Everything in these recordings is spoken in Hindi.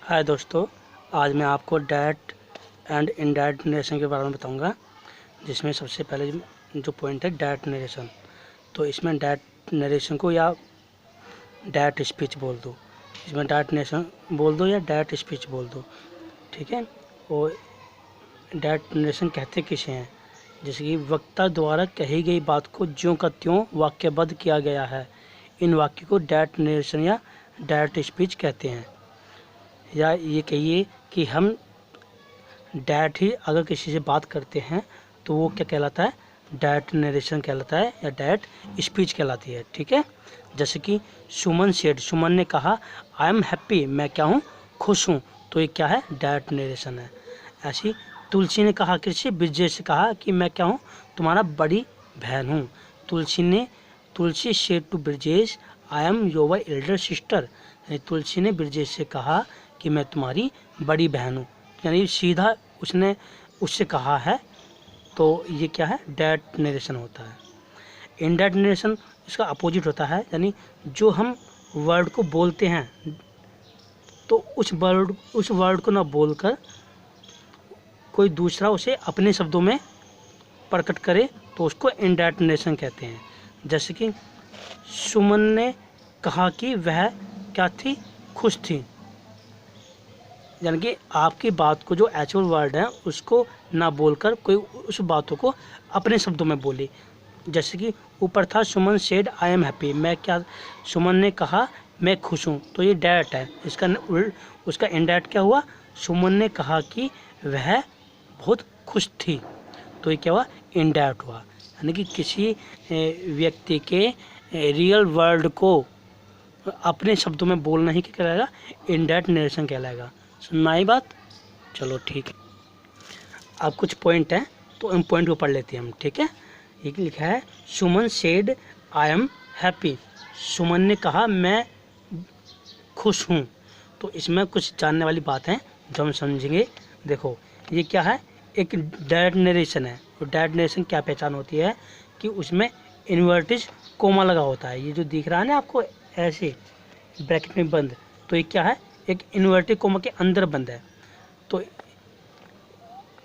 हाय दोस्तों, आज मैं आपको डायरेक्ट एंड इनडायरेक्ट नरेशन के बारे में बताऊंगा, जिसमें सबसे पहले जो पॉइंट है डायरेक्ट नरेशन। तो इसमें डायरेक्ट नरेशन को या डायरेक्ट स्पीच बोल दो, इसमें डायरेक्ट नरेशन बोल दो या डायरेक्ट स्पीच बोल दो, ठीक है। और डायरेक्ट नरेशन कहते किसे हैं? जैसे कि वक्ता द्वारा कही गई बात को ज्यों का त्यों वाक्यबद्ध किया गया है, इन वाक्य को डायरेक्ट नरेशन या डायरेक्ट स्पीच कहते हैं। या ये कहिए कि हम डायरेक्ट ही अगर किसी से बात करते हैं तो वो क्या कहलाता है? डायरेक्ट नरेशन कहलाता है या डायरेक्ट स्पीच कहलाती है, ठीक है। जैसे कि सुमन सेड, सुमन ने कहा आई एम हैप्पी, मैं क्या हूँ? खुश हूँ। तो ये क्या है? डायरेक्ट नरेशन है। ऐसी तुलसी ने कहा किसी ब्रिजेश से कहा कि मैं क्या हूँ? तुम्हारा बड़ी बहन हूँ। Tulsi said to Brijesh I am your elder sister. Tulsi ने ब्रिजेश से कहा कि मैं तुम्हारी बड़ी बहन हूँ, यानी सीधा उसने उससे कहा है। तो ये क्या है? डायरेक्ट नरेशन होता है। इनडायरेक्ट नरेशन इसका अपोजिट होता है, यानी जो हम वर्ड को बोलते हैं तो उस वर्ड को ना बोलकर कोई दूसरा उसे अपने शब्दों में प्रकट करे तो उसको इनडायरेक्ट नरेशन कहते हैं। जैसे कि सुमन ने कहा कि वह क्या थी? खुश थी। यानी कि आपकी बात को जो एक्चुअल वर्ड है उसको ना बोलकर कोई उस बातों को अपने शब्दों में बोले। जैसे कि ऊपर था सुमन सेड आई एम हैप्पी, मैं क्या? सुमन ने कहा मैं खुश हूँ। तो ये डायरेक्ट है। उसका इनडायरेक्ट क्या हुआ? सुमन ने कहा कि वह बहुत खुश थी। तो ये क्या हुआ? इनडायरेक्ट हुआ। यानी कि किसी व्यक्ति के रियल वर्ड को अपने शब्दों में बोलना ही क्या कहलाएगा? इनडायरेक्ट नरेशन कहलाएगा। सुनना ही बात? चलो ठीक है। अब कुछ पॉइंट हैं तो इन पॉइंट को पढ़ लेते हैं हम, ठीक है। ये लिखा है सुमन सेड आई एम हैप्पी, सुमन ने कहा मैं खुश हूँ। तो इसमें कुछ जानने वाली बात है जो हम समझेंगे। देखो ये क्या है? एक डायरेक्ट नरेशन है। और डायरेक्ट नरेशन क्या पहचान होती है कि उसमें इन्वर्टेड कोमा लगा होता है। ये जो दिख रहा है ना आपको ऐसे ब्रैकेट में बंद, तो ये क्या है? एक इन्वर्टेड कोमा के अंदर बंद है। तो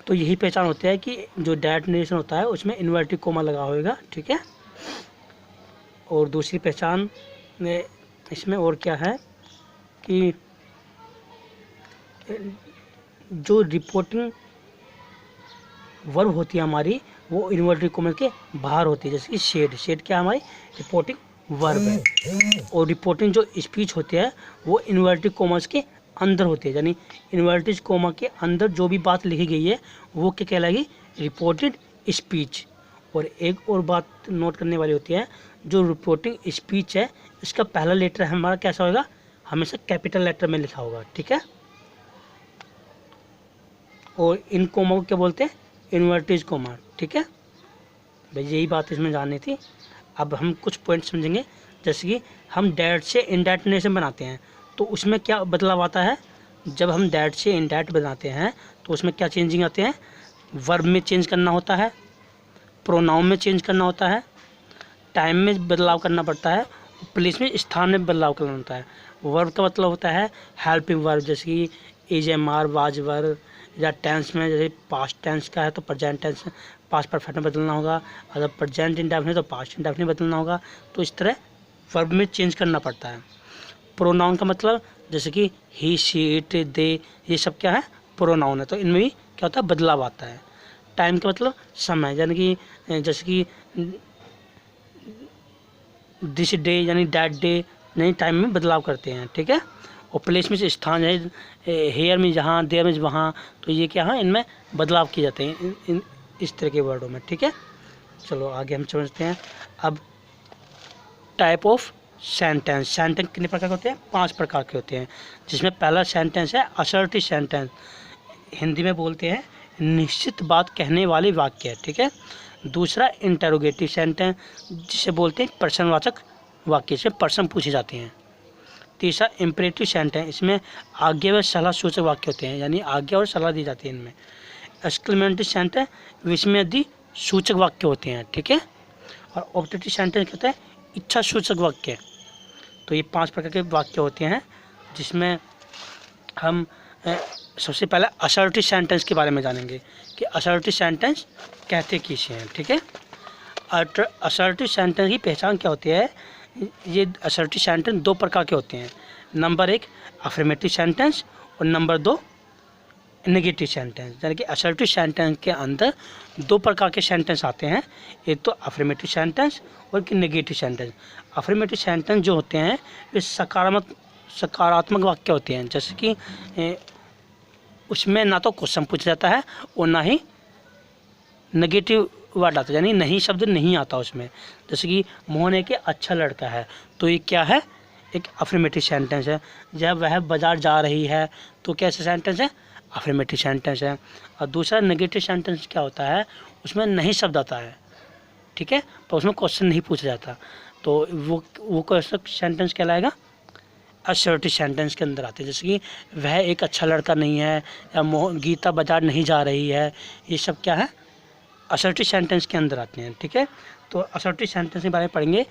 यही पहचान होती है कि जो डायरेक्ट नरेशन होता है उसमें इन्वर्टेड कोमा लगा होगा, ठीक है। और दूसरी पहचान इसमें और क्या है कि जो रिपोर्टिंग वर्ब होती है हमारी वो इन्वर्टेड कोमा के बाहर होती है। जैसे कि शेड क्या हमारी रिपोर्टिंग वर्ब है। और रिपोर्टिंग जो स्पीच होती है वो इन्वर्टेड कोमास के अंदर होती है। यानी इन्वर्टेड कोमा के अंदर जो भी बात लिखी गई है वो क्या कहलाएगी? Reported speech. और एक और बात नोट करने वाली होती है, जो रिपोर्टिंग स्पीच है इसका पहला लेटर हमारा कैसा होगा? हमेशा कैपिटल लेटर में लिखा होगा, ठीक है। और इन कोमा को क्या बोलते हैं? इन्वर्टेड कोमा, ठीक है भाई। यही बात इसमें जाननी थी। अब हम कुछ पॉइंट समझेंगे। जैसे कि हम डायरेक्ट से इनडायरेक्ट नरेशन बनाते हैं तो उसमें क्या बदलाव आता है? जब हम डायरेक्ट से इनडायरेक्ट बनाते हैं तो उसमें क्या चेंजिंग आते हैं? वर्ब में चेंज करना होता है, प्रोनाउन में चेंज करना होता है, टाइम में बदलाव करना पड़ता है, प्लेस में स्थान में बदलाव करना होता है। वर्ब का मतलब होता है हेल्पिंग वर्ब, जैसे कि is am are was verb. या टेंस में जैसे पास्ट टेंस का है तो प्रेजेंट टेंस पास्ट परफेक्ट में बदलना होगा, अगर प्रेजेंट इंडेफिनिट तो पास्ट इंडेफिनिट बदलना होगा। तो इस तरह वर्ब में चेंज करना पड़ता है। प्रोनाउन का मतलब जैसे कि ही शी इट दे, ये सब क्या है? प्रोनाउन है। तो इनमें भी क्या होता है? बदलाव आता है। टाइम का मतलब समय, यानी कि जैसे कि दिस डे यानी डैट डे, नहीं टाइम में बदलाव करते हैं, ठीक है। और प्लेस में से स्थान है, हेयर में जहाँ, देयर में वहाँ, तो ये क्या है? इनमें बदलाव किए जाते हैं इन इस तरह के वर्डों में, ठीक है। चलो आगे हम समझते हैं। अब टाइप ऑफ सेंटेंस। सेंटेंस कितने प्रकार के होते हैं? 5 प्रकार के होते हैं। जिसमें पहला सेंटेंस है असर्टिव सेंटेंस, हिंदी में बोलते हैं निश्चित बात कहने वाले वाक्य, ठीक है। दूसरा इंटरोगेटिव सेंटेंस, जिसे बोलते हैं प्रश्नवाचक वाक्य, इसमें प्रश्न पूछे जाते हैं। तीसरा इम्परेटिव सेंटेंस, इसमें आज्ञा व सलाह सूचक वाक्य होते हैं, यानी आज्ञा और सलाह दी जाती है इनमें। एक्सक्लेमेटरी सेंटेंस विस्मयादि सूचक वाक्य होते हैं, ठीक है। और ऑब्जेक्टिव सेंटेंस कहते हैं इच्छा सूचक वाक्य। तो ये 5 प्रकार के वाक्य होते हैं जिसमें हम सबसे पहले असर्टिव सेंटेंस के बारे में जानेंगे कि असर्टिव सेंटेंस कहते किसे हैं। ठीक है, असर्टिव सेंटेंस की पहचान क्या होती है। ये असर्टिव सेंटेंस दो प्रकार के होते हैं। नंबर 1 अफर्मेटिव सेंटेंस और नंबर 2 नेगेटिव सेंटेंस। यानी कि असर्टिव सेंटेंस के अंदर दो प्रकार के सेंटेंस आते हैं, एक तो अफर्मेटिव सेंटेंस और एक नेगेटिव सेंटेंस। अफर्मेटिव सेंटेंस जो होते हैं वे सकारात्मक वाक्य होते हैं, जैसे कि उसमें ना तो क्वेश्चन पूछा जाता है और ना ही नेगेटिव वर्ड आता है, यानी नहीं शब्द नहीं आता उसमें। जैसे कि मोहन एक अच्छा लड़का है, तो ये क्या है, एक अफर्मेटिव सेंटेंस है। जब वह बाजार जा रही है तो कैसा सेंटेंस है, अफर्मेटिव सेंटेंस है। और दूसरा नेगेटिव सेंटेंस क्या होता है, उसमें नहीं शब्द आता है, ठीक है, पर उसमें क्वेश्चन नहीं पूछा जाता, तो वो कैसा सेंटेंस कहलाएगा, असर्टिव सेंटेंस के अंदर आते हैं। जैसे कि वह एक अच्छा लड़का नहीं है या गीता बाजार नहीं जा रही है, ये सब क्या है, असर्टिव सेंटेंस के अंदर आते हैं। ठीक है, तो असर्टिव सेंटेंस के बारे में पढ़ेंगे।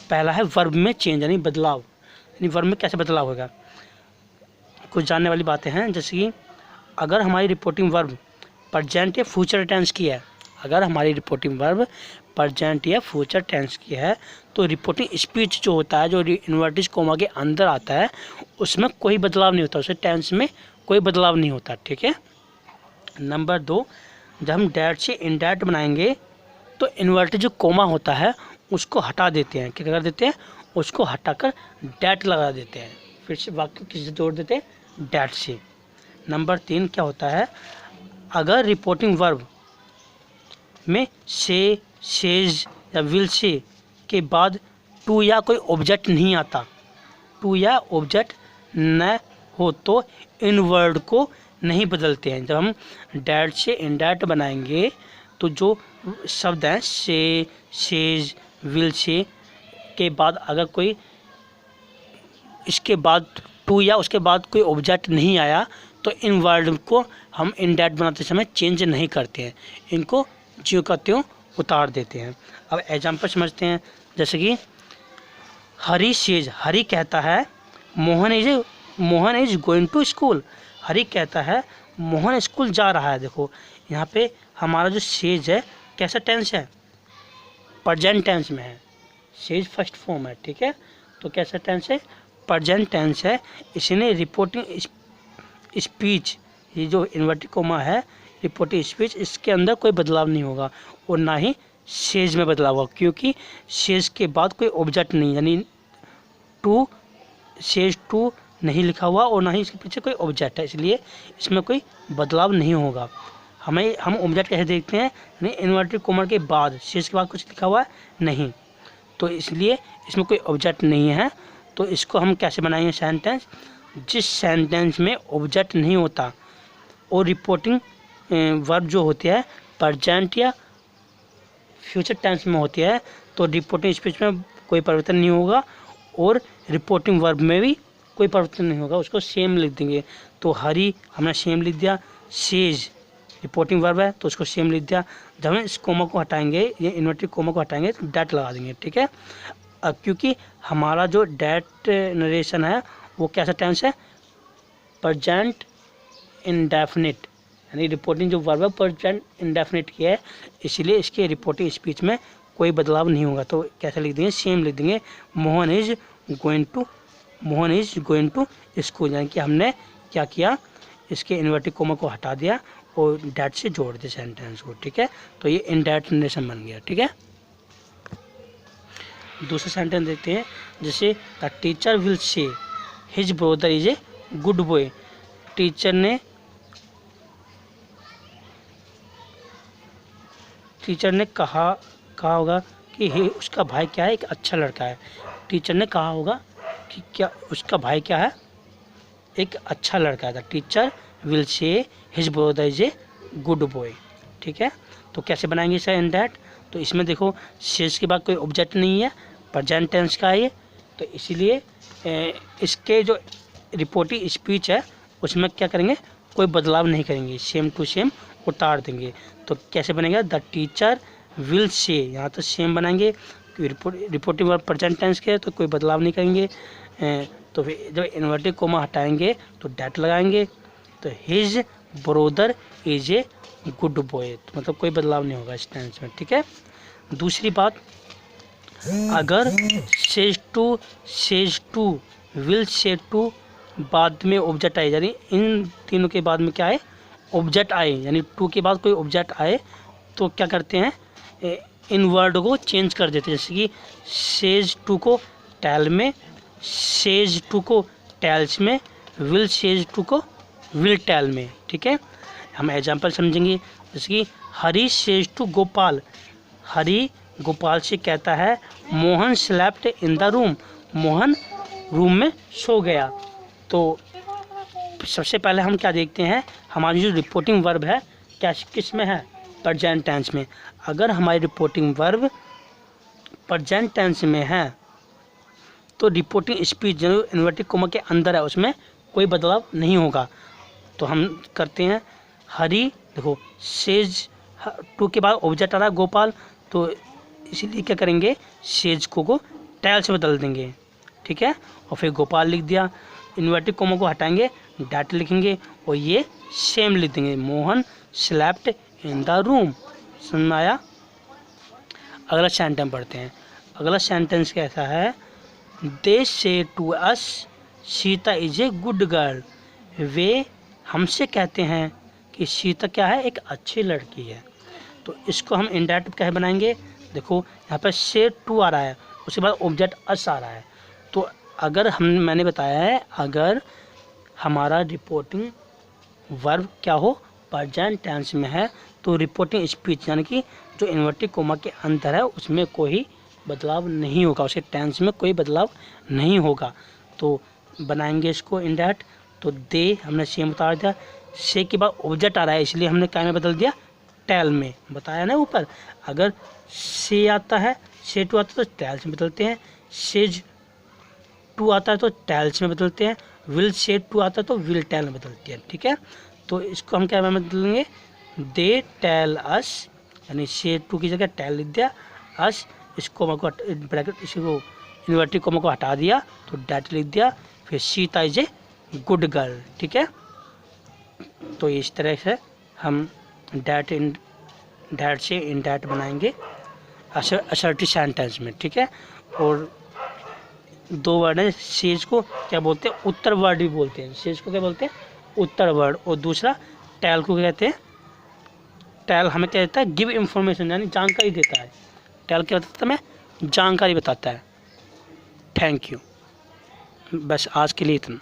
पहला है वर्ब में चेंज, यानी बदलाव, यानी वर्ब में कैसे बदलाव होगा। कुछ जानने वाली बातें हैं, जैसे कि अगर हमारी रिपोर्टिंग वर्ब प्रेजेंट या फ्यूचर टेंस की है, अगर हमारी रिपोर्टिंग वर्ब प्रेजेंट या फ्यूचर टेंस की है, तो रिपोर्टिंग स्पीच जो होता है, जो इन्वर्टेड कोमा के अंदर आता है, उसमें कोई बदलाव नहीं होता, उसके टेंस में कोई बदलाव नहीं होता। ठीक है, नंबर 2, जब हम डैट से इनडैट बनाएंगे तो इन्वर्टेड जो कोमा होता है उसको हटा देते हैं। क्या कर देते हैं, उसको हटाकर डैट लगा देते हैं, फिर से वाक्य किससे जोड़ देते हैं, डैट से। नंबर 3 क्या होता है, अगर रिपोर्टिंग वर्ब में से, सेज या विल से के बाद टू या कोई ऑब्जेक्ट नहीं आता, टू या ऑब्जेक्ट न हो तो इन वर्ड को नहीं बदलते हैं। जब हम डैट से इनडैट बनाएंगे तो जो शब्द हैं से, सेज, विल से के बाद अगर कोई इसके बाद टू या उसके बाद कोई ऑब्जेक्ट नहीं आया तो इन वर्ड को हम इनडैट बनाते समय चेंज नहीं करते हैं, इनको ज्यों का त्यों उतार देते हैं। अब एग्जाम्पल समझते हैं, जैसे कि हरी सेज, हरी कहता है Mohan is going to school, Hari कहता है मोहन स्कूल जा रहा है। देखो यहाँ पे हमारा जो सेज है कैसा टेंस है, प्रेजेंट टेंस में है, सेज फर्स्ट फॉर्म है। ठीक है, तो कैसा टेंस है, प्रेजेंट टेंस है, इसने रिपोर्टिंग स्पीच, ये जो इन्वर्टेड कोमा है रिपोर्टिंग स्पीच, इसके अंदर कोई बदलाव नहीं होगा और ना ही सेज में बदलाव होगा, क्योंकि सेज के बाद कोई ऑब्जेक्ट नहीं, यानी टू, सेज टू नहीं लिखा हुआ और ना ही इसके पीछे कोई ऑब्जेक्ट है, इसलिए इसमें कोई बदलाव नहीं होगा। हम ऑब्जेक्ट कैसे देखते हैं, यानी इन्वर्टेड कोमा के बाद, सेज के बाद कुछ लिखा हुआ है नहीं, तो इसलिए इसमें कोई ऑब्जेक्ट नहीं है। तो इसको हम कैसे बनाएंगे सेंटेंस, जिस सेंटेंस में ऑब्जेक्ट नहीं होता और रिपोर्टिंग वर्ब जो होती है प्रेजेंट या फ्यूचर टेंस में होती है, तो रिपोर्टिंग स्पीच में कोई परिवर्तन नहीं होगा और रिपोर्टिंग वर्ब में भी कोई परिवर्तन नहीं होगा, उसको सेम लिख देंगे। तो हरी हमने सेम लिख दिया, सेज रिपोर्टिंग वर्ब है तो उसको सेम लिख दिया। जब हम इस कोमा को हटाएंगे, ये इन्वर्टेड कोमा को हटाएंगे तो डैट लगा देंगे। ठीक है, अब क्योंकि हमारा जो डैट नरेशन है वो कैसा टेंस है, प्रेजेंट इंडेफिनिट, यानी रिपोर्टिंग जो वर्ब है प्रेजेंट इंडेफिनिट की है, इसलिए इसके रिपोर्टिंग स्पीच में कोई बदलाव नहीं होगा। तो कैसे लिख देंगे, सेम लिख देंगे, Mohan is going to school, यानी कि हमने क्या किया, इसके इन्वर्टेड कोमा को हटा दिया और डैट से जोड़ दिया सेंटेंस को। ठीक है, तो ये इनडैट नरेशन बन गया। ठीक है, दूसरा सेंटेंस देखते हैं, जैसे the teacher will say his brother is a good boy, teacher ने कहा होगा कि उसका भाई क्या है, एक अच्छा लड़का है। टीचर ने कहा होगा कि क्या उसका भाई क्या है, एक अच्छा लड़का है। The teacher will say his brother is a good boy. ठीक है, तो कैसे बनाएंगे इसे इन डैट, तो इसमें देखो सेज के बाद कोई ऑब्जेक्ट नहीं है, प्रेजेंट टेंस का है ये, तो इसीलिए इसके जो रिपोर्टिंग स्पीच है उसमें क्या करेंगे, कोई बदलाव नहीं करेंगे, सेम टू सेम उतार देंगे। तो कैसे बनेगा, द टीचर विल से, यहाँ तो सेम बनाएंगे, रिपोर्टिंग वर्ब प्रेजेंट टेंस के तो कोई बदलाव नहीं करेंगे, तो फिर जब इन्वर्टेड कोमा हटाएंगे तो डैट लगाएंगे, तो his brother is a good boy, तो मतलब कोई बदलाव नहीं होगा इस टेंस में, ठीक है। दूसरी बात, अगर says to will says to बाद में ऑब्जेक्ट आए, यानी इन तीनों के बाद में क्या आए, ऑब्जेक्ट आए, यानी टू के बाद कोई ऑब्जेक्ट आए तो क्या करते हैं, इन वर्ड को चेंज कर देते हैं। जैसे कि सेज टू को टेल में, सेज टू को टेल्स में, विल सेज टू को विल टेल में, ठीक है। हम एग्जाम्पल समझेंगे, जैसे कि हरी सेज टू गोपाल, हरी गोपाल से कहता है Mohan slept in the room, Mohan room में सो गया। तो सबसे पहले हम क्या देखते हैं, हमारी जो रिपोर्टिंग वर्ब है क्या किस में है, प्रेजेंट टेंस में। अगर हमारी रिपोर्टिंग वर्ब प्रेजेंट टेंस में है तो रिपोर्टिंग स्पीच जो इन्वर्टेड कोमा के अंदर है उसमें कोई बदलाव नहीं होगा। तो हम करते हैं हरी, देखो सेज टू के बाद ऑब्जेक्ट आ रहा है गोपाल, तो इसीलिए क्या करेंगे, सेज को टेल से बदल देंगे, ठीक है, और फिर गोपाल लिख दिया। इन्वर्टेड कोमा को हटाएंगे, डैट लिखेंगे और ये सेम लिख देंगे, Mohan slept in the room. समझ में आया। अगला सेंटेंस पढ़ते हैं। अगला सेंटेंस कैसा है, they say to us Sita is a good girl, वे हमसे कहते हैं कि सीता क्या है, एक अच्छी लड़की है। तो इसको हम इनडायरेक्ट क्या बनाएंगे, देखो यहाँ पर से टू आ रहा है, उसके बाद ऑब्जेक्ट अस आ रहा है। तो अगर मैंने बताया है, अगर हमारा रिपोर्टिंग वर्ब क्या हो, प्रेजेंट टेंस में है, तो रिपोर्टिंग स्पीच यानी कि जो इन्वर्टेड कोमा के अंदर है उसमें कोई बदलाव नहीं होगा, उसके टेंस में कोई बदलाव नहीं होगा। तो बनाएंगे इसको इनडायरेक्ट, तो दे हमने सेम बता दिया, से के बाद ऑब्जेक्ट आ रहा है इसलिए हमने क्या में बदल दिया, टेल में, बताया ना ऊपर। अगर से आता है, से टू आता है तो टेल्स में बदलते हैं, सेज टू आता है तो टेल्स में बदलते हैं, विल से टू आता है तो विल टेल में बदलते हैं, ठीक है। तो इसको हम क्या में बदलेंगे, दे टेल अस, यानी से टू की जगह टेल लिख दिया, अस इसको ब्रैकेट इसको इन्वर्टेड कोमा को हटा दिया तो डैट लिख दिया, फिर Sita is a good girl, ठीक है। तो इस तरह से हम डैट से इन डैट बनाएंगे असर्टिव सेंटेंस में, ठीक है। और दो वर्ड है, सेज को क्या बोलते हैं, उत्तर वर्ड भी बोलते हैं, सेज को क्या बोलते हैं, उत्तर वर्ड, और दूसरा टेल को क्या कहते हैं, टेल हमें क्या देता है, गिव इंफॉर्मेशन, यानी जानकारी देता है। टेल क्या बताता है, हमें जानकारी बताता है। थैंक यू, बस आज के लिए इतना।